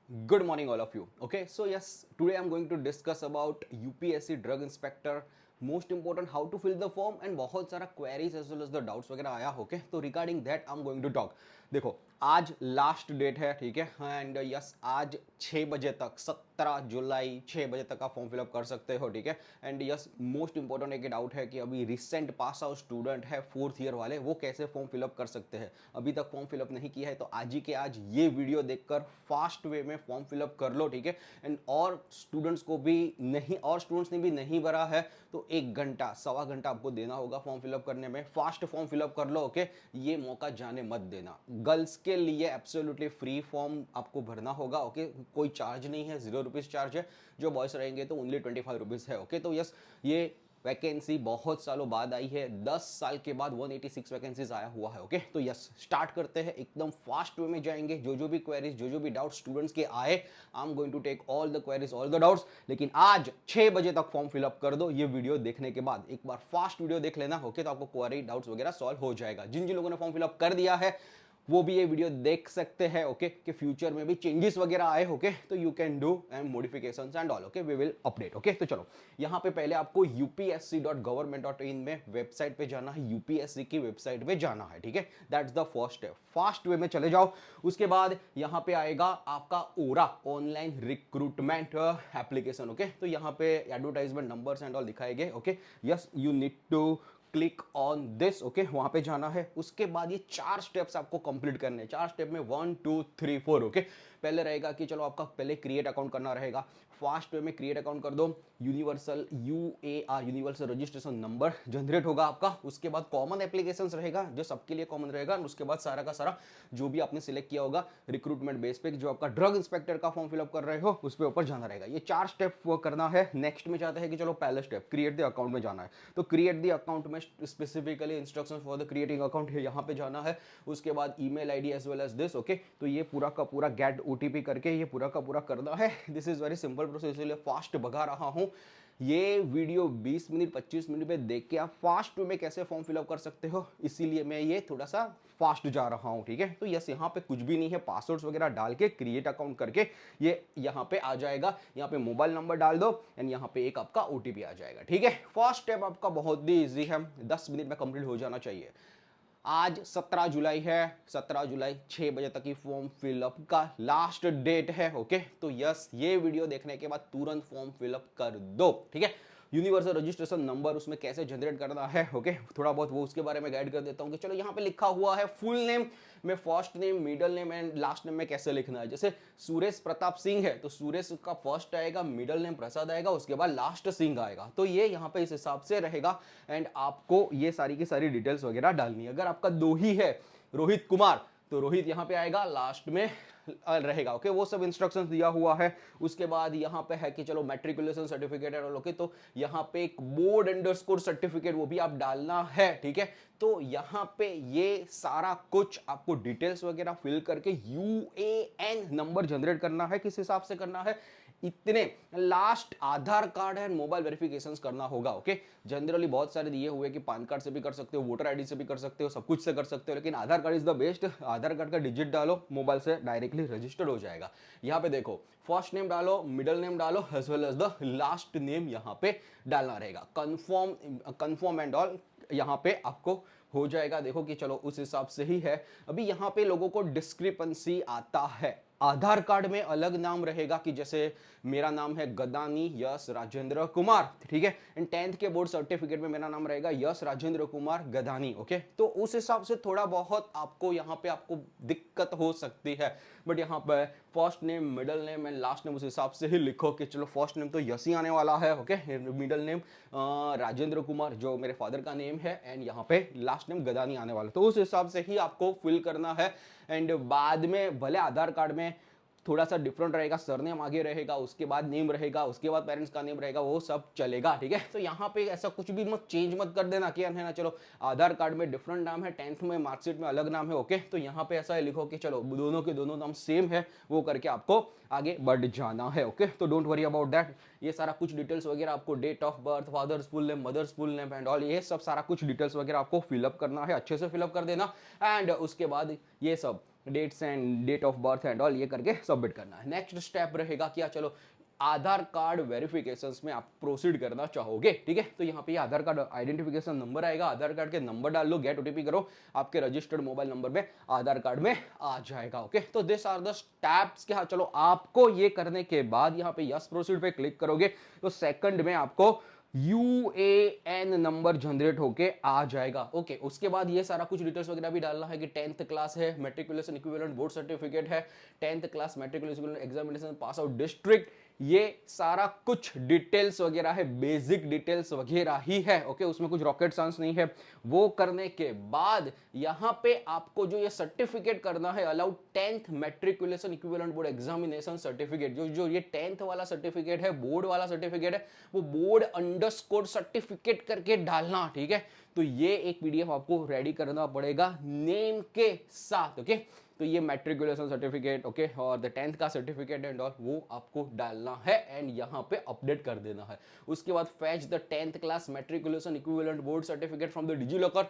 Good morning, all of you. Okay, so yes, today I'm going to discuss about UPSC Drug Inspector. Most important, how to fill the form and बहुत सारा queries as well as the doubts वगैरह आया. Okay, तो regarding that I'm going to talk. देखो, आज last date है, ठीक है, एंड यस आज 6 बजे तक 17 जुलाई 6 बजे तक आप फॉर्म फिलअप कर सकते हो, ठीक है. एंड यस मोस्ट इंपॉर्टेंट एक डाउट है कि अभी रिसेंट पास आउट स्टूडेंट है 4th ईयर वाले, वो कैसे फॉर्म फिलअप कर सकते हैं. अभी तक फॉर्म फिलअप नहीं किया है तो आज ही के आज ये वीडियो देखकर फास्ट वे में फॉर्म फिलअप कर लो, ठीक है. एंड और स्टूडेंट्स को भी नहीं, और स्टूडेंट्स ने भी नहीं भरा है तो 1 घंटा सवा घंटा आपको देना होगा फॉर्म फिलअप करने में. फास्ट फॉर्म फिलअप कर लो, ओके. ये मौका जाने मत देना. गर्ल्स के लिए एब्सोल्युटली फ्री फॉर्म आपको भरना होगा, ओके. कोई चार्ज नहीं है, 0 रुपीज़ चार्ज है. जो बॉयज रहेंगे तो ओनली 25 रुपीज़ है, ओके. तो यस, ये वैकेंसी बहुत सालों बाद आई है, 10 साल के बाद 186 वैकेंसीज आया हुआ है, ओके. तो यस स्टार्ट करते हैं, एकदम फास्ट वे में जाएंगे. जो भी क्वेरीज, जो भी डाउट स्टूडेंट्स के आए, I am going to take all the queries, all the doubts. लेकिन आज 6 बजे तक फॉर्म फिलअप कर दो. ये वीडियो देखने के बाद एक बार फास्ट वीडियो देख लेना, ओके. तो आपको क्वेरी डाउट्स वगैरह सॉल्व हो जाएगा. जिन जिन लोगों ने फॉर्म फिलअप कर दिया है वो भी ये वीडियो देख सकते हैं, ओके. कि फ्यूचर में भी चेंजेस वगैरह आए, ओके. तो you can do and modifications and all, okay. We will update, okay. तो चलो, यहाँ पे पहले आपको upsc.government.in में वेबसाइट पे जाना है, यूपीएससी की वेबसाइट पे जाना है, ठीक है. That's the first step. Fast way में चले जाओ. उसके बाद यहाँ पे आएगा आपका ORA online recruitment application, okay. तो यहाँ पे एडवर्टाइजमेंट नंबर्स एंड ऑल दिखाएंगे, okay. Yes, you need to click on this, okay. वहां पे जाना है. उसके बाद ये 4 स्टेप्स आपको कंप्लीट करने हैं. 4 स्टेप में 1 2 3 4, ओके. पहले रहेगा कि चलो आपका पहले क्रिएट अकाउंट करना रहेगा. फास्ट वे में क्रिएट अकाउंट कर दो. Universal UAR universal registration number generate होगा आपका. उसके बाद कॉमन एप्लीकेशंस रहेगा जो सबके लिए कॉमन रहेगा. उसके बाद सारा का सारा जो भी आपने सिलेक्ट किया होगा रिक्रूटमेंट बेस पे, जो आपका ड्रग इंस्पेक्टर का फॉर्म फिलअप कर रहे हो उस पर ऊपर जाना रहेगा. ये 4 स्टेप करना है. नेक्स्ट में चाहते हैं कि चलो पहले स्टेप क्रिएट द अकाउंट में जाना है. तो क्रिएट द अकाउंट में specifically instruction for the creating account है, यहाँ पे जाना है. उसके बाद email ID as well as this, okay. तो ये पूरा का पूरा गेट OTP करके ये पूरा का पूरा करना है. This is very simple process, इसलिए फास्ट भगा रहा हूं. ये वीडियो 20 मिनट 25 मिनट में देख के आप फास्ट में कैसे फॉर्म फिलअप कर सकते हो, इसीलिए मैं ये थोड़ा सा फास्ट जा रहा हूं, ठीक है. तो यस, यहाँ पे कुछ भी नहीं है. पासवर्ड्स वगैरह डाल के क्रिएट अकाउंट करके ये यहाँ पे आ जाएगा. यहाँ पे मोबाइल नंबर डाल दो एंड यहाँ पे एक आपका OTP आ जाएगा, ठीक है. फर्स्ट स्टेप आपका बहुत ही ईजी है, 10 मिनट में कंप्लीट हो जाना चाहिए. आज 17 जुलाई है, 17 जुलाई 6 बजे तक की फॉर्म फिलअप का लास्ट डेट है, ओके. तो यस, ये वीडियो देखने के बाद तुरंत फॉर्म फिलअप कर दो, ठीक है. यूनिवर्सल रजिस्ट्रेशन नंबर उसमें कैसे जनरेट करना है, ओके. थोड़ा बहुत वो उसके बारे में गाइड कर देता हूँ कि चलो यहाँ पे लिखा हुआ है फुल नेम में first name, middle name and last name में कैसे लिखना है. जैसे सुरेश प्रताप सिंह है तो सुरेश का फर्स्ट आएगा, मिडिल नेम प्रसाद आएगा, उसके बाद लास्ट सिंह आएगा. तो ये यहाँ पे इस हिसाब से रहेगा. एंड आपको ये सारी की सारी डिटेल्स वगैरह डालनी है. अगर आपका 2 ही है, रोहित कुमार, तो रोहित यहाँ पे आएगा, लास्ट में रहेगा, ओके. वो सब इंस्ट्रक्शंस दिया हुआ है. उसके बाद यहाँ पे है कि चलो मैट्रिकुलेशन सर्टिफिकेट है, ओके. तो यहाँ पे एक बोर्ड अंडरस्कोर सर्टिफिकेट वो भी आप डालना है, ठीक है. तो यहाँ पे ये सारा कुछ आपको डिटेल्स वगैरह फिल करके UAN नंबर जनरेट करना है. किस हिसाब से करना है, इतने last Aadhaar card and mobile verification करना होगा, ओके. जनरली बहुत सारे दिए हुए कि पैन कार्ड से भी कर सकते हो, वोटर ID से भी कर सकते हो, सब कुछ से कर सकते हो, लेकिन Aadhaar card is the best. Aadhaar card का डिजिट डालो, मोबाइल से डायरेक्टली रजिस्टर्ड हो जाएगा. यहाँ पे देखो, फर्स्ट नेम डालो, मिडिल नेम डालो as well as the last name यहाँ पे डालना रहेगा. कंफर्म एंड ऑल यहाँ पे आपको हो जाएगा. देखो कि चलो उस हिसाब से ही है. अभी यहाँ पे लोगों को डिस्क्रिपेंसी आता है. आधार कार्ड में अलग नाम रहेगा कि जैसे मेरा नाम है गदानी यस राजेंद्र कुमार, ठीक है. एंड 10th के बोर्ड सर्टिफिकेट में मेरा नाम रहेगा यस राजेंद्र कुमार गदानी, ओके. तो उस हिसाब से थोड़ा बहुत आपको यहाँ पे आपको दिक्कत हो सकती है. बट यहाँ पे first name, middle name and last name उस हिसाब से ही लिखो कि चलो फर्स्ट नेम तो यस ही आने वाला है, okay. Middle name Rajendra Kumar जो मेरे फादर का नेम है, एंड यहाँ पे लास्ट नेम गदानी आने वाला. तो उस हिसाब से ही आपको फिल करना है. एंड बाद में भले आधार कार्ड में थोड़ा सा डिफरेंट रहेगा, सरनेम आगे रहेगा, उसके बाद नेम रहेगा, उसके बाद पेरेंट्स का नेम रहेगा, वो सब चलेगा, ठीक है. तो यहाँ पे ऐसा कुछ भी मत चेंज मत कर देना कि है ना, चलो आधार कार्ड में डिफरेंट नाम है, 10th में मार्कशीट में अलग नाम है, ओके. तो यहाँ पे ऐसा लिखो कि चलो दोनों के दोनों नाम सेम है, वो करके आपको आगे बढ़ जाना है, ओके. तो डोंट वरी अबाउट दैट. ये सारा कुछ डिटेल्स वगैरह आपको, date of birth, father's full name, mother's full name and all, ये सब सारा कुछ डिटेल्स वगैरह आपको फिलअप करना है. अच्छे से फिलअप कर देना. एंड उसके बाद ये सब dates and date of birth and all ये करके सबमिट करना है। नेक्स्ट स्टेप रहेगा क्या, चलो आधार कार्ड वेरिफिकेशन में आप प्रोसीड करना चाहोगे, ठीक है। तो यहाँ पे आधार कार्ड आइडेंटिफिकेशन नंबर आएगा, आधार कार्ड के नंबर डाल लो, गेट ओटीपी करो, आपके रजिस्टर्ड मोबाइल नंबर में आधार कार्ड में आ जाएगा। ओके, तो दिस आर द स्टेप्स के। हाँ चलो, आपको ये करने के बाद यहाँ पे यस प्रोसीड पे क्लिक करोगे तो सेकंड में आपको यूएएन नंबर जनरेट होके आ जाएगा। ओके, उसके बाद ये सारा कुछ डिटेल्स वगैरह भी डालना है कि 10th क्लास है, मैट्रिकुलेशन इक्विवेलेंट बोर्ड सर्टिफिकेट है, 10th class matriculation examination pass out district, ये सारा कुछ डिटेल्स वगैरह है, बेसिक डिटेल्स वगैरह ही है। ओके, उसमें कुछ रॉकेट साइंस नहीं है। वो करने के बाद यहां पे आपको जो ये सर्टिफिकेट करना है, allowed 10th matriculation equivalent board examination certificate, जो ये 10th वाला सर्टिफिकेट है, बोर्ड वाला सर्टिफिकेट है, वो बोर्ड अंडरस्कोर सर्टिफिकेट करके डालना, ठीक है। तो ये एक पीडीएफ आपको रेडी करना पड़ेगा नेम के साथ। ओके, तो ये मैट्रिकुलेशन सर्टिफिकेट, ओके, और द 10th का सर्टिफिकेट एंड ऑल वो आपको डालना है एंड यहाँ पे अपडेट कर देना है। उसके बाद fetch the 10th class matriculation equivalent board certificate from the DigiLocker.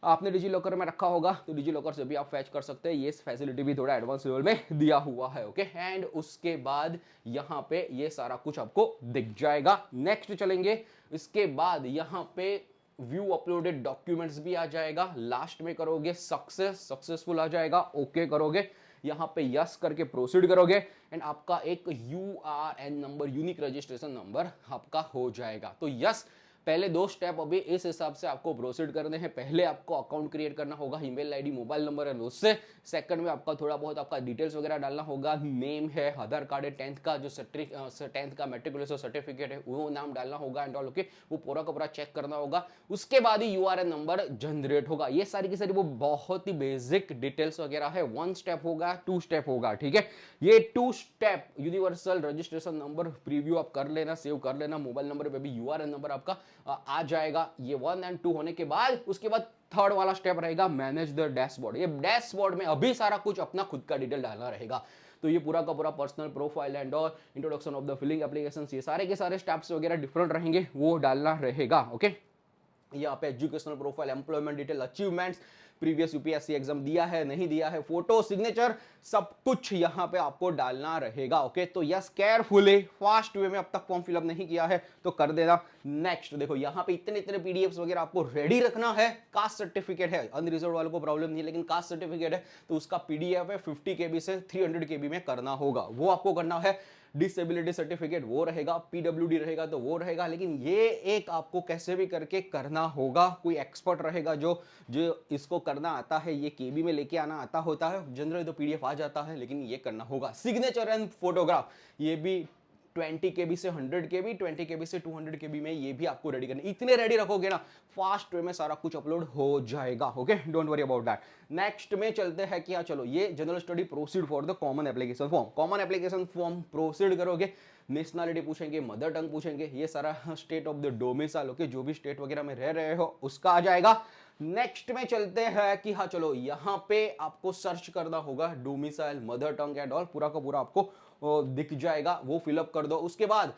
आपने डिजीलॉकर में रखा होगा तो डिजीलॉकर से भी आप फैच कर सकते हैं, ये फैसिलिटी भी थोड़ा एडवांस लेवल में दिया हुआ है। ओके, एंड उसके बाद यहाँ पे ये सारा कुछ आपको दिख जाएगा। नेक्स्ट चलेंगे, इसके बाद यहाँ पे व्यू अपलोडेड डॉक्यूमेंट्स भी आ जाएगा। लास्ट में करोगे सक्सेसफुल आ जाएगा, ओके करोगे, यहां पे यस करके प्रोसीड करोगे एंड आपका एक URN number, unique registration number आपका हो जाएगा। तो यस, पहले दो स्टेप अभी इस हिसाब से आपको प्रोसीड करने हैं। पहले आपको अकाउंट क्रिएट करना होगा, ईमेल आईडी, मोबाइल नंबर है उससे। सेकंड में आपका थोड़ा बहुत आपका डिटेल्स वगैरह डालना होगा, नेम है, आधार कार्ड है, 10th का जो 10th का मैट्रिकुलेशन सर्टिफिकेट है वो नाम डालना होगा एंड ऑल। ओके, वो पूरा का पूरा चेक करना होगा, उसके बाद ही यूआरएन नंबर जनरेट होगा। ये सारी की सारी वो बहुत ही बेसिक डिटेल्स वगैरह है। 1 स्टेप होगा, 2 स्टेप होगा, ठीक है। ये 2 step universal registration number preview आप कर लेना, सेव कर लेना, मोबाइल नंबर पे भी यूआरएन नंबर आपका आ जाएगा। ये 1 और 2 होने के बाद उसके बाद थर्ड वाला स्टेप रहेगा मैनेज द डैशबोर्ड। ये डैशबोर्ड में अभी सारा कुछ अपना खुद का डिटेल डालना रहेगा। तो ये पूरा का पूरा पर्सनल प्रोफाइल एंड और introduction of the filling application, ये सारे के सारे स्टेप्स वगैरह डिफरेंट रहेंगे, वो डालना रहेगा। ओके, यहाँ पे educational profile, employment detail, achievements, previous UPSC exam दिया है नहीं दिया है, फोटो, सिग्नेचर, सब कुछ यहाँ पे आपको डालना रहेगा। ओके, तो यस, केयरफुली फास्ट वे में अब तक फॉर्म फिलअप नहीं किया है तो कर देना। नेक्स्ट देखो, यहाँ पे इतने इतने पीडीएफ्स वगैरह आपको रेडी रखना है। कास्ट सर्टिफिकेट है, अनरिजर्व वालों को प्रॉब्लम नहीं है, लेकिन कास्ट सर्टिफिकेट है तो उसका पीडीएफ है 50 KB से 300 KB में करना होगा, वो आपको करना है। डिसेबिलिटी सर्टिफिकेट वो रहेगा, पीडब्ल्यूडी रहेगा तो वो रहेगा, लेकिन ये एक आपको कैसे भी करके करना होगा। कोई एक्सपर्ट रहेगा जो जो इसको करना आता है, ये केबी में लेके आना आता होता है, जनरली तो पीडीएफ आ जाता है, लेकिन ये करना होगा। सिग्नेचर एंड फोटोग्राफ, ये भी 20 KB से 100 KB, 20 KB से 200 KB में ये भी आपको रेडी करना। इतने रेडी रखोगे ना, फास्ट वे में सारा कुछ अपलोड हो जाएगा। Okay, don't worry about that. Next में चलते हैं कि चलो ये general study proceed for the common application form. Common application form proceed करोगे, नेशनलिटी पूछेंगे, मदर टंग पूछेंगे, ये सारा state of the domicile, okay, जो भी स्टेट वगैरह में रह रहे हो उसका आ जाएगा। नेक्स्ट में चलते हैं कि हाँ चलो, यहाँ पे आपको सर्च करना होगा domicile, mother tongue and all, पूरा का पूरा आपको दिख जाएगा, वो फिलअप कर दो। उसके बाद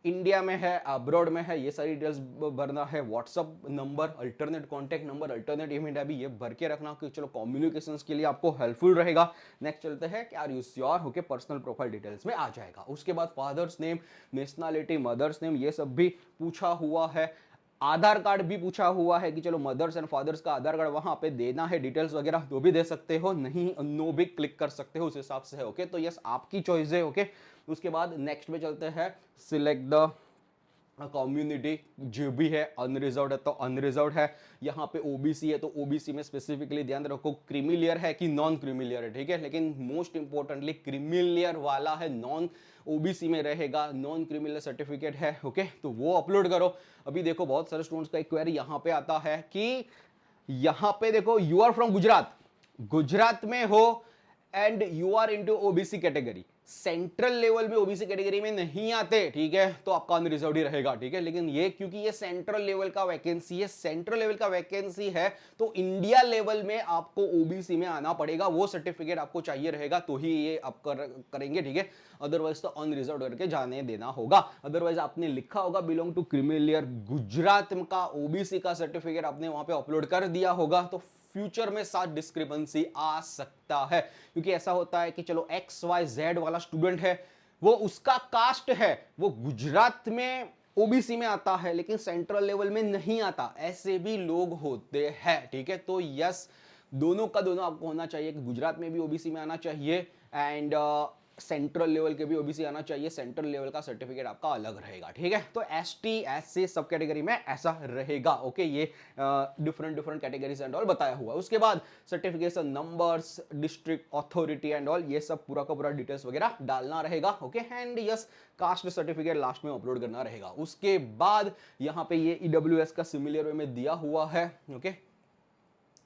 इंडिया में है, अब्रॉड में है, ये सारी डिटेल्स भरना है। WhatsApp number, alternate contact number, alternate email ID, ये भर के रखना कि चलो कम्युनिकेशन के लिए आपको हेल्पफुल रहेगा। नेक्स्ट चलते हैं कि आर यू श्योर, होके पर्सनल प्रोफाइल डिटेल्स में आ जाएगा। उसके बाद father's name, nationality, mother's name, ये सब भी पूछा हुआ है। आधार कार्ड भी पूछा हुआ है कि चलो मदर्स एंड फादर्स का आधार कार्ड वहां पे देना है, डिटेल्स वगैरह तो भी दे सकते हो, नहीं नो भी क्लिक कर सकते हो, उस हिसाब से है। ओके, तो यस, आपकी चॉइस है। ओके, उसके बाद नेक्स्ट में चलते हैं, सिलेक्ट द कम्युनिटी, जो भी है, अनरिजर्व्ड है तो अनरिजर्व्ड है, यहाँ पे ओबीसी है तो ओबीसी में स्पेसिफिकली ध्यान रखो क्रीमिलियर है कि नॉन क्रीमिलियर है, ठीक है। लेकिन मोस्ट इंपॉर्टेंटली क्रीमिलियर वाला है, नॉन ओबीसी में रहेगा, नॉन क्रीमिलियर सर्टिफिकेट है। ओके, तो वो अपलोड करो। अभी देखो बहुत सारे स्टूडेंट्स का एक क्वेरी यहाँ पे आता है कि यहाँ पे देखो, you are from Gujarat, Gujarat में हो and you are into OBC category, central level में ओबीसी कैटेगरी में नहीं आते, ठीक है, तो आपका अनरिजर्व्ड ही रहेगा, ठीक है। लेकिन ये क्योंकि ये सेंट्रल लेवल का वैकेंसी है, सेंट्रल लेवल का वैकेंसी है तो इंडिया लेवल में आपको ओबीसी में आना पड़ेगा, वो सर्टिफिकेट आपको चाहिए रहेगा तो ही ये आप करेंगे, ठीक है। अदरवाइज तो अनरिजर्व्ड करके जाने देना होगा। अदरवाइज आपने लिखा होगा बिलोंग टू क्रीमिलियर गुजरात का ओबीसी का सर्टिफिकेट आपने वहां पे अपलोड कर दिया होगा तो फ्यूचर में साथ डिस्क्रिपेंसी आ सकता है, क्योंकि ऐसा होता है कि चलो XYZ वाला स्टूडेंट है, वो उसका कास्ट है, वो गुजरात में ओबीसी में आता है लेकिन सेंट्रल लेवल में नहीं आता, ऐसे भी लोग होते हैं, ठीक है। तो यस, दोनों का दोनों आपको होना चाहिए कि गुजरात में भी ओबीसी में आना चाहिए एंड सेंट्रल लेवल के भी ओबीसी आना चाहिए, सेंट्रल लेवल का सर्टिफिकेट आपका अलग रहेगा, ठीक है। तो एसटी एससी सब कैटेगरी में ऐसा रहेगा, ओके। ये different different categories and all बताया हुआ। उसके बाद certification numbers, district authority and all, ये सब पूरा का पूरा डिटेल्स वगैरह डालना रहेगा, okay. And yes, caste certificate last में अपलोड करना रहेगा। उसके बाद यहाँ पे ये ईडब्ल्यूएस का सिमिलर वे में दिया हुआ है, ओके।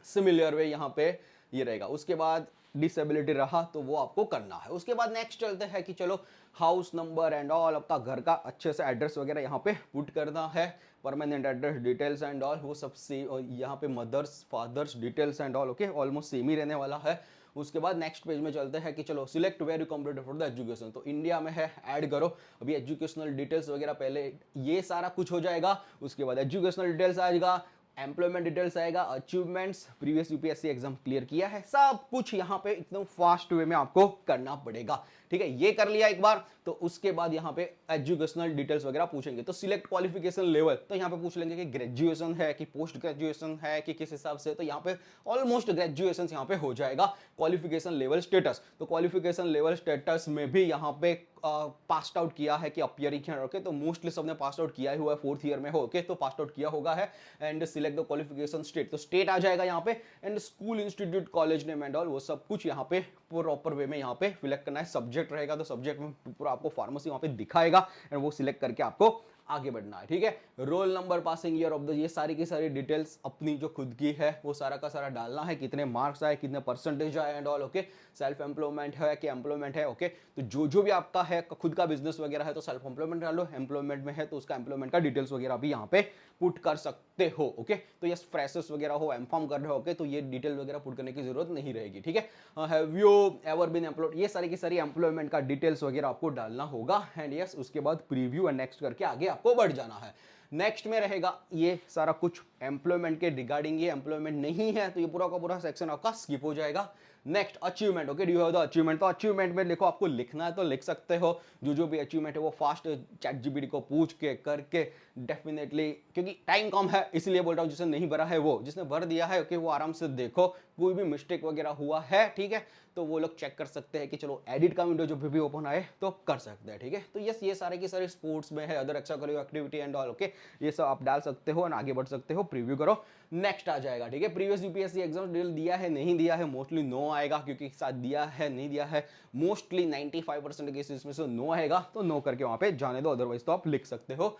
सिमिलर वे यहाँ पे ये रहेगा। उसके बाद डिसेबिलिटी रहा तो वो आपको करना है। उसके बाद नेक्स्ट चलते हैं कि चलो हाउस नंबर एंड ऑल, आपका घर का अच्छे से एड्रेस वगैरह यहाँ पे पुट करना है, permanent address details and all, वो सब से यहाँ पे mother's father's details and all, okay, almost same ही रहने वाला है। उसके बाद नेक्स्ट पेज में चलते हैं कि चलो select where you completed for the education, तो इंडिया में है, ऐड करो। अभी एजुकेशनल डिटेल्स वगैरह पहले ये सारा कुछ हो जाएगा, उसके बाद एजुकेशनल डिटेल्स आएगा, एम्प्लॉयमेंट डिटेल्स आएगा, achievements, previous UPSC exam clear किया है, सब कुछ यहाँ पे एकदम फास्ट वे में आपको करना पड़ेगा, ठीक है। ये कर लिया एक बार, तो उसके बाद यहाँ पे एजुकेशनल डिटेल्स वगैरह पूछेंगे। तो सिलेक्ट क्वालिफिकेशन लेवल, तो यहाँ पे पूछ लेंगे कि ग्रेजुएशन है कि पोस्ट ग्रेजुएशन है कि किस हिसाब से, तो यहाँ पे ऑलमोस्ट ग्रेजुएशन यहाँ पे हो जाएगा। क्वालिफिकेशन लेवल स्टेटस, तो क्वालिफिकेशन लेवल स्टेटस में भी यहाँ पे पास आउट किया है कि अपियर किया, ओके। तो मोस्टली सबने पास आउट किया हुआ है, 4th ईयर में हो, ओके, तो पास आउट किया होगा है। And select the qualification state, तो स्टेट आ जाएगा यहाँ पे। And school, institute, college name and all, वो सब कुछ यहाँ पे प्रॉपर वे में यहाँ पे सिलेक्ट करना है। सब्जेक्ट रहेगा तो सब्जेक्ट में पूरा आपको फार्मेसी वहाँ पे दिखाएगा एंड वो सिलेक्ट करके आपको आगे बढ़ना है, ठीक है। Roll number, passing year of the, ये सारी की सारी डिटेल्स अपनी जो खुद की है वो सारा का सारा डालना है, कितने मार्क्स आए, कितने परसेंटेज आए and all, okay. Self employment है कि एम्प्लॉयमेंट है, ओके। तो जो भी आपका है खुद का बिजनेस वगैरह है तो सेल्फ एम्प्लॉयमेंट डालो, एम्प्लॉयमेंट में है तो उसका एम्प्लॉयमेंट का डिटेल्स वगैरह भी यहाँ पे पुट कर सकते हो, ओके। तो यस, फ्रेशर्स वगैरह हो, एम्फॉर्म कर रहे हो, ओके, तो ये डिटेल वगैरह पुट करने की जरूरत नहीं रहेगी, ठीक है। Have you ever been employed, ये सारी की सारी एम्प्लॉयमेंट का डिटेल्स वगैरह आपको डालना होगा। एंड यस, उसके बाद प्रीव्यू एंड नेक्स्ट करके आगे आपको बढ़ जाना है। नेक्स्ट में रहेगा ये सारा कुछ एम्प्लॉयमेंट के रिगार्डिंग, ये एम्प्लॉयमेंट नहीं है तो ये पूरा का पूरा सेक्शन आपका स्किप हो जाएगा। Next achievement, okay, do have the achievement, तो अचीवमेंट में देखो आपको लिखना है तो लिख सकते हो, जो भी अचीवमेंट है वो फास्ट चैट जीपीटी को पूछ के करके डेफिनेटली, क्योंकि टाइम कम है इसलिए बोल रहा हूँ, जिसने नहीं भरा है वो, जिसने भर दिया है ओके, वो आराम से देखो, कोई भी मिस्टेक वगैरह हुआ है, ठीक है, तो वो लोग चेक कर सकते हैं कि चलो एडिट का विंडो जो भी ओपन आए तो कर सकते हैं, ठीक है। तो यस, ये सारे की सारे स्पोर्ट्स में है, other extra curricular activity and all, okay, ये सब आप डाल सकते हो और आगे बढ़ सकते हो, प्रीव्यू करो, नेक्स्ट आ जाएगा, ठीक है। प्रीवियस यूपीएससी एग्जाम डिटेल दिया है नहीं दिया है, मोस्टली नो आएगा, क्योंकि साथ दिया है नहीं दिया है, मोस्टली 95% केसेस में से नो आएगा, तो नो करके वहां पे जाने दो, अदरवाइज तो आप लिख सकते हो।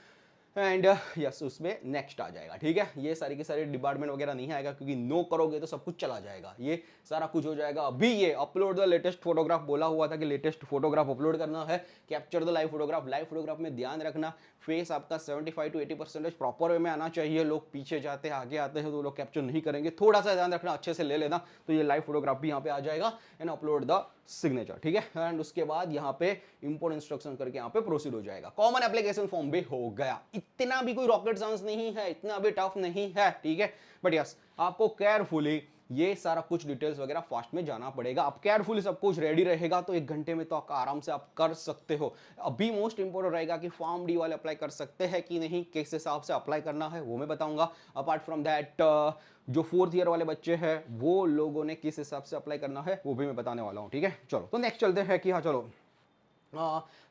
एंड यस, उसमें नेक्स्ट आ जाएगा, ठीक है। ये सारी की सारी डिपार्टमेंट वगैरह नहीं आएगा, क्योंकि नो करोगे तो सब कुछ चला जाएगा, ये सारा कुछ हो जाएगा। अभी ये अपलोड द लेटेस्ट फोटोग्राफ बोला हुआ था कि लेटेस्ट फोटोग्राफ अपलोड करना है, capture the live photograph, live photograph में ध्यान रखना, फेस आपका 75 to 80% प्रॉपर वे में आना चाहिए, लोग पीछे जाते हैं आगे आते हैं तो लोग कैप्चर नहीं करेंगे, थोड़ा सा ध्यान रखना, अच्छे से ले लेना, तो ये लाइव फोटोग्राफ भी यहाँ पे आ जाएगा। एंड अपलोड द सिग्नेचर, ठीक है। एंड उसके बाद यहाँ पे इंपोर्ट इंस्ट्रक्शन करके यहाँ पे प्रोसीड हो जाएगा। कॉमन एप्लीकेशन फॉर्म भी हो गया, इतना भी कोई रॉकेट साइंस नहीं है, इतना भी टफ नहीं है, ठीक है। बट यस, आपको केयरफुली ये सारा कुछ डिटेल्स वगैरह फास्ट में जाना पड़ेगा। आप केयरफुली सब कुछ रेडी रहेगा तो 1 घंटे में तो आपका आराम से आप कर सकते हो। अभी मोस्ट इंपोर्टेंट रहेगा कि फॉर्म डी वाले अप्लाई कर सकते हैं कि नहीं, किस हिसाब से अप्लाई करना है वो मैं बताऊंगा। अपार्ट फ्रॉम दैट जो 4th ईयर वाले बच्चे हैं वो लोगों ने किस हिसाब से अप्लाई करना है वो भी मैं बताने वाला हूँ, ठीक है। चलो तो नेक्स्ट चलते हैं कि हाँ चलो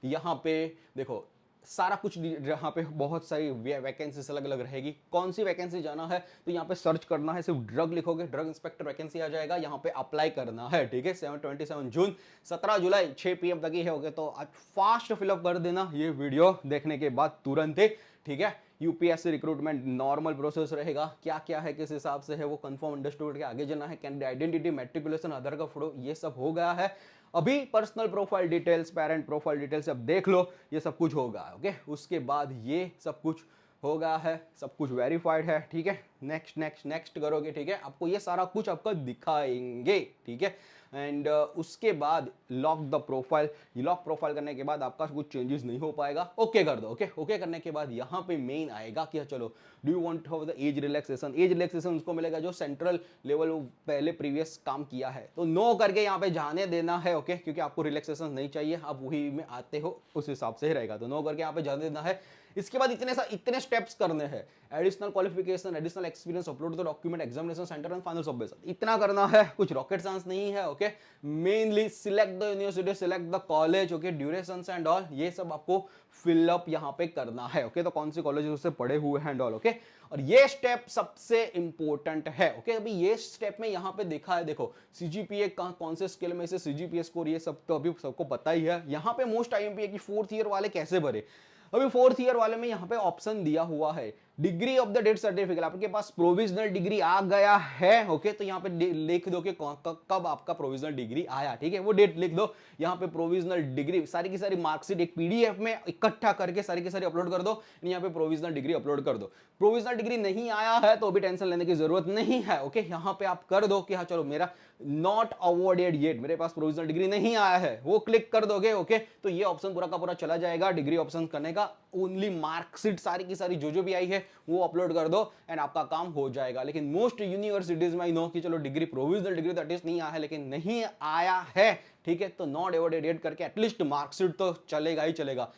यहाँ पे देखो सारा कुछ, यहाँ पे बहुत सारी वैकेंसीज अलग अलग रहेगी। कौन सी वैकेंसी जाना है तो यहाँ पे सर्च करना है, सिर्फ ड्रग लिखोगे ड्रग इंस्पेक्टर वैकेंसी आ जाएगा, यहाँ पे अप्लाई करना है, ठीक है। 27 जून 17 जुलाई 6 PM तक ही है, ओके। तो आज फास्ट फिलअप कर देना ये वीडियो देखने के बाद तुरंत ही, ठीक है। यूपीएससी रिक्रूटमेंट नॉर्मल प्रोसेस रहेगा, क्या क्या है किस हिसाब से है वो कंफर्म अंडरस्टूड के आगे जाना है, कैंडिडेट आइडेंटिटी, मैट्रिकुलेशन, आधार का फोटो, ये सब हो गया है। अभी personal profile details, parent profile details अब देख लो, ये सब कुछ होगा, ओके। उसके बाद ये सब कुछ हो गया है, सब कुछ वेरीफाइड है, ठीक है। नेक्स्ट नेक्स्ट नेक्स्ट करोगे, ठीक है, आपको ये सारा कुछ आपका दिखाएंगे, ठीक है। एंड उसके बाद lock the profile, lock profile करने के बाद आपका कुछ चेंजेस नहीं हो पाएगा, ओके कर दो। ओके ओके करने के बाद यहाँ पे मेन आएगा कि चलो do you want to have the age relaxation, age relaxation उसको मिलेगा जो सेंट्रल लेवल पहले प्रीवियस काम किया है, तो नो करके यहाँ पे जाने देना है, ओके, क्योंकि आपको रिलैक्सेशन नहीं चाहिए, आप वही में आते हो उस हिसाब से ही रहेगा, तो नो करके यहाँ पे जाने देना है। इसके बाद इतने स्टेप्स करने हैं, additional qualification, additional experience, upload the document, examination centre and final submission, इतना करना है, कुछ रॉकेट साइंस नहीं है, okay. Mainly select the university, select the college, okay, durations and all, ये सब आपको फिलअप यहाँ पे करना है, ओके। तो कौन से कॉलेज उससे पढ़े हुए हैं एंड ऑल, ओके। और ये स्टेप सबसे इंपॉर्टेंट है, ओके। अभी ये स्टेप में यहाँ पे देखा है, देखो सीजीपीए कौन से स्केल में से सीजीपीए स्कोर, ये सब तो अभी सबको पता ही है। यहाँ पे मोस्ट आईएमपी की फोर्थ ईयर वाले कैसे भरे, अभी फोर्थ ईयर वाले में यहाँ पे ऑप्शन दिया हुआ है degree of the date certificate, आपके पास प्रोविजनल डिग्री आ गया है, ओके, तो यहाँ पे लिख दो कि कब आपका प्रोविजनल डिग्री आया, ठीक है, वो डेट लिख दो। यहाँ पे प्रोविजनल डिग्री सारी की सारी मार्कशीट एक पीडीएफ में इकट्ठा करके सारी की सारी अपलोड कर दो, यहाँ पे प्रोविजनल डिग्री अपलोड कर दो। प्रोविजनल डिग्री नहीं आया है तो अभी टेंशन लेने की जरूरत नहीं है, ओके। यहाँ पे आप कर दो कि हाँ चलो मेरा नॉट अवॉर्डेड येट, मेरे पास प्रोविजनल डिग्री नहीं आया है, वो क्लिक कर दोगे, ओके, तो ये ऑप्शन पूरा का पूरा चला जाएगा डिग्री ऑप्शन करने का। ओनली मार्कशीट सारी की सारी जो भी आई है वो अपलोड कर दो एंड आपका काम हो जाएगा। लेकिन मोस्ट यूनिवर्सिटीज में नो कि चलो degree provisional degree that is नहीं आया है, लेकिन नहीं आया है, ठीक है, तो नॉट अवॉर्डेड येट करके एटलीस्ट मार्कशीट तो चलेगा ही चलेगा।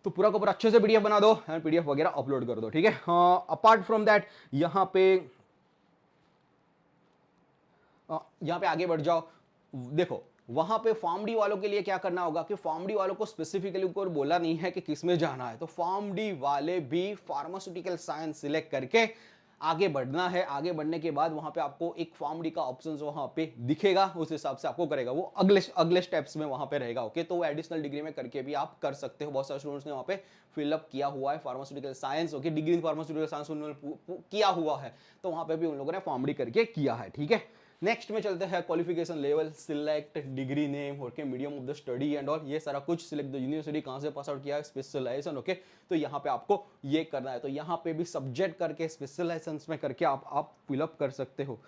तो पूरा का पूरा अच्छे से पीडीएफ बना दो एंड पीडीएफ वगैरह अपलोड कर दो, ठीक है। अपार्ट फ्रॉम दैट यहां पे आगे बढ़ जाओ, देखो वहां पे फॉर्म डी वालों के लिए क्या करना होगा कि फॉर्म डी वालों को स्पेसिफिकली ऊपर बोला नहीं है कि किस में जाना है, तो फॉर्म डी वाले भी फार्मास्यूटिकल साइंस सिलेक्ट करके आगे बढ़ना है। आगे बढ़ने के बाद वहां पे आपको एक फॉर्म डी का ऑप्शन वहां पे दिखेगा, उस हिसाब से आपको करेगा, वो अगले स्टेप्स में वहां पे रहेगा, ओके। तो वो एडिशनल डिग्री में करके भी आप कर सकते हो। बहुत सारे स्टूडेंट्स ने वहां पे फिलअप किया हुआ है pharmaceutical science, okay, degree in pharmaceutical science उन्होंने किया हुआ है, तो वहां पे भी उन लोगों ने फॉर्म डी करके किया है, ठीक है। नेक्स्ट में चलते हैं qualification level, select degree name, okay, medium of the study and all, ये सारा कुछ, सिलेक्ट द यूनिवर्सिटी कहां से पास आउट किया है, स्पेशलाइजेशन, ओके, तो यहाँ पे आपको ये करना है। तो यहाँ पे भी सब्जेक्ट करके स्पेशलाइजेशन में करके आप फिलअप कर सकते हो,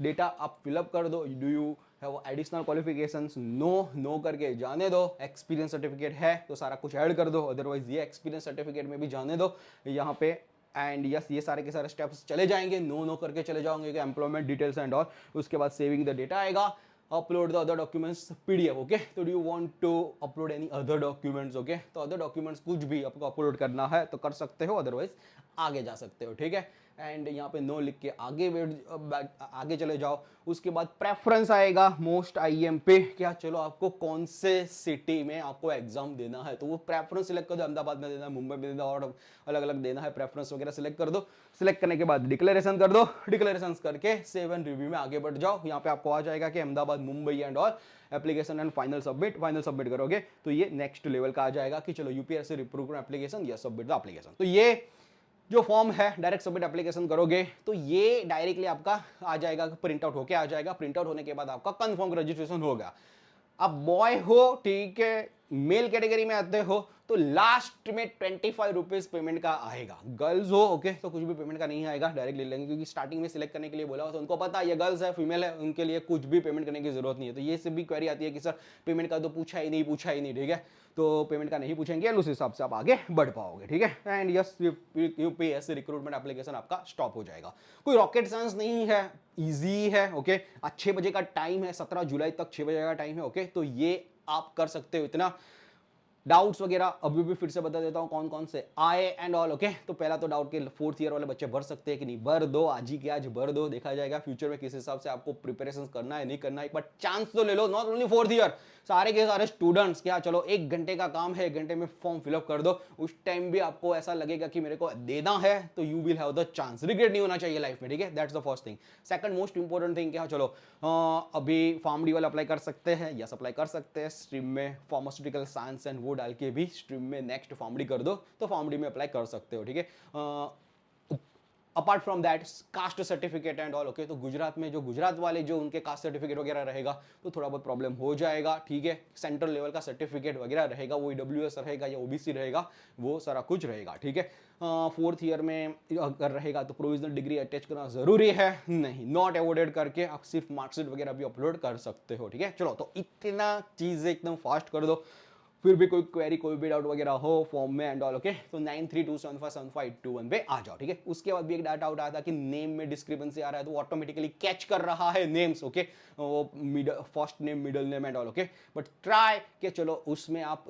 डेटा आप फिलअप कर दो। Do you have additional qualifications, no करके जाने दो। एक्सपीरियंस सर्टिफिकेट है तो सारा कुछ ऐड कर दो, अदरवाइज ये एक्सपीरियंस सर्टिफिकेट में भी जाने दो यहाँ पे। एंड यस, ये सारे के सारे स्टेप्स चले जाएंगे, नो करके चले जाओगे कि एम्प्लॉयमेंट डिटेल्स एंड ऑल। उसके बाद सेविंग द डेटा आएगा, upload the other documents PDF, okay. तो do you want to upload any other documents, okay, तो अदर डॉक्यूमेंट्स कुछ भी आपको अपलोड करना है तो कर सकते हो, अदरवाइज आगे जा सकते हो, ठीक है। एंड यहाँ पे नो लिख के आगे चले जाओ। उसके बाद प्रेफरेंस आएगा मोस्ट आईएम पे, क्या चलो आपको कौन से सिटी में आपको एग्जाम देना है, तो वो प्रेफरेंस सिलेक्ट कर दो, अहमदाबाद में देना है, मुंबई में देना है, और अलग अलग देना है, प्रेफरेंस वगैरह सिलेक्ट कर दो। सिलेक्ट करने के बाद डिक्लेरेशन कर दो, डिक्लेरेशन करके सेव एंड रिव्यू में आगे बढ़ जाओ। यहाँ पे आपको आ जाएगा कि Ahmedabad, Mumbai and all, application and final submit करोगे तो ये नेक्स्ट लेवल का आ जाएगा कि चलो यूपीएससी रिक्रूटमेंट एप्लीकेशन, या सबमिट द एप्लीकेशन। तो ये जो फॉर्म है डायरेक्ट सबमिट एप्लीकेशन करोगे तो ये डायरेक्टली आपका आ जाएगा, प्रिंट आउट होके आ जाएगा। प्रिंट आउट होने के बाद आपका कंफर्म रजिस्ट्रेशन होगा। अब बॉय हो, ठीक है, मेल कैटेगरी में आते हो तो लास्ट में 25 रुपीज पेमेंट का आएगा। गर्ल्स हो, ओके, तो कुछ भी पेमेंट का नहीं आएगा, डायरेक्ट ले लेंगे, क्योंकि स्टार्टिंग में सिलेक्ट करने के लिए बोला हो तो उनको पता है ये गर्ल्स है, फीमेल है, उनके लिए कुछ भी पेमेंट करने की जरूरत नहीं है। तो ये सब भी क्वेरी आती है कि सर पेमेंट का तो पूछा ही नहीं, ठीक है, तो पेमेंट का नहीं पूछेंगे, उस हिसाब से आप आगे बढ़ पाओगे, ठीक है। And yes, UPSC recruitment application आपका स्टॉप हो जाएगा। कोई रॉकेट साइंस नहीं है, इजी है, ओके। 6 बजे का टाइम है, 17 जुलाई तक 6 बजे का टाइम है, ओके, तो ये आप कर सकते हो। इतना डाउट्स वगैरह अभी भी फिर से बता देता हूं कौन कौन से आए एंड ऑल, ओके। तो पहला तो डाउट के फोर्थ ईयर वाले बच्चे भर सकते हैं कि नहीं, भर दो, आज ही के आज भर दो, देखा जाएगा फ्यूचर में किस हिसाब से आपको प्रिपरेशन करना है नहीं करना है, बट चांस तो ले लो। नॉट ओनली फोर्थ ईयर, सारे के सारे स्टूडेंट्स, क्या चलो 1 घंटे का काम है, 1 घंटे में फॉर्म फिलअप कर दो। उस टाइम भी आपको ऐसा लगेगा कि मेरे को देना है, तो you will have the chance, regret नहीं होना चाहिए लाइफ में, ठीक है। That's the first thing. Second most important thing, क्या चलो अभी फॉर्म डी वाला अप्लाई कर सकते हैं, यस अप्लाई कर सकते हैं। स्ट्रीम में फार्मास्यूटिकल साइंस एंड वो डाल के भी स्ट्रीम में नेक्स्ट फॉर्म डी कर दो, तो फॉर्म डी में अप्लाई कर सकते हो, ठीक है। Apart from that caste certificate and all, okay, तो गुजरात में जो गुजरात वाले जो उनके कास्ट सर्टिफिकेट वगैरह रहेगा तो थोड़ा बहुत प्रॉब्लम हो जाएगा, ठीक है। सेंट्रल लेवल का सर्टिफिकेट वगैरह रहेगा, वो ईडब्ल्यूएस रहेगा या ओबीसी रहेगा, वो सारा कुछ रहेगा, ठीक है। फोर्थ ईयर में अगर रहेगा तो प्रोविजनल डिग्री अटैच करना जरूरी है, नहीं, नॉट अवॉर्डेड करके आप सिर्फ मार्कशीट वगैरह भी अपलोड कर सकते हो, ठीक है। चलो, तो इतना चीजें एकदम फास्ट कर दो। फिर भी कोई क्वेरी कोई भी डाउट वगैरह हो फॉर्म में एंड ऑल, ओके, तो 9327575221 पे आ जाओ, ठीक है। उसके बाद भी एक डाटा आउट आया था कि नेम में डिस्क्रिपेंसी आ रहा है, तो ऑटोमेटिकली कैच कर रहा है नेम्स, ओके, वो first name middle name and all, okay, but try कि चलो उसमें आप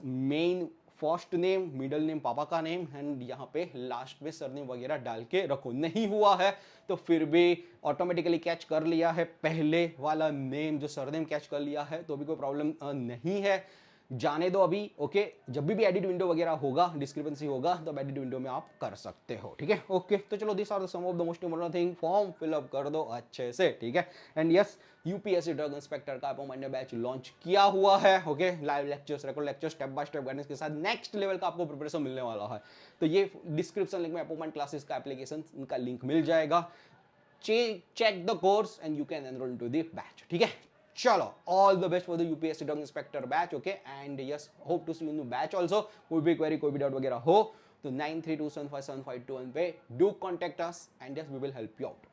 main first name middle name पापा का नेम एंड यहाँ पे लास्ट में सरनेम वगैरह डाल के रखो। नहीं हुआ है तो फिर भी ऑटोमेटिकली कैच कर लिया है पहले वाला नेम जो सरनेम कैच कर लिया है तो भी कोई प्रॉब्लम नहीं है, जाने दो अभी, ओके। जब भी एडिट विंडो वगैरह होगा, डिस्क्रिपेंसी होगा, तो एडिट विंडो में आप कर सकते हो, ठीक है, ओके। तो चलो, this are the some of the most important thing, form fill up कर दो अच्छे से, ठीक है। And yes, UPSC drug inspector का अपॉइंटमेंट बैच लॉन्च किया हुआ है, okay, live lectures, record lecture, step by step guidance के साथ नेक्स्ट लेवल का आपको प्रिपरेशन मिलने वाला है। तो ये डिस्क्रिप्शन लिंक में अपॉइंटमेंट क्लासेस का एप्लीकेशन का लिंक मिल जाएगा, check the course and you can enroll into the batch, ठीक है। चलो, all the best for the UPSC drug inspector batch, okay, and yes, hope to see you in the batch also। कोई भी query कोई भी doubt वगैरह हो तो 9327575221 पे do contact us and yes, we will help you out।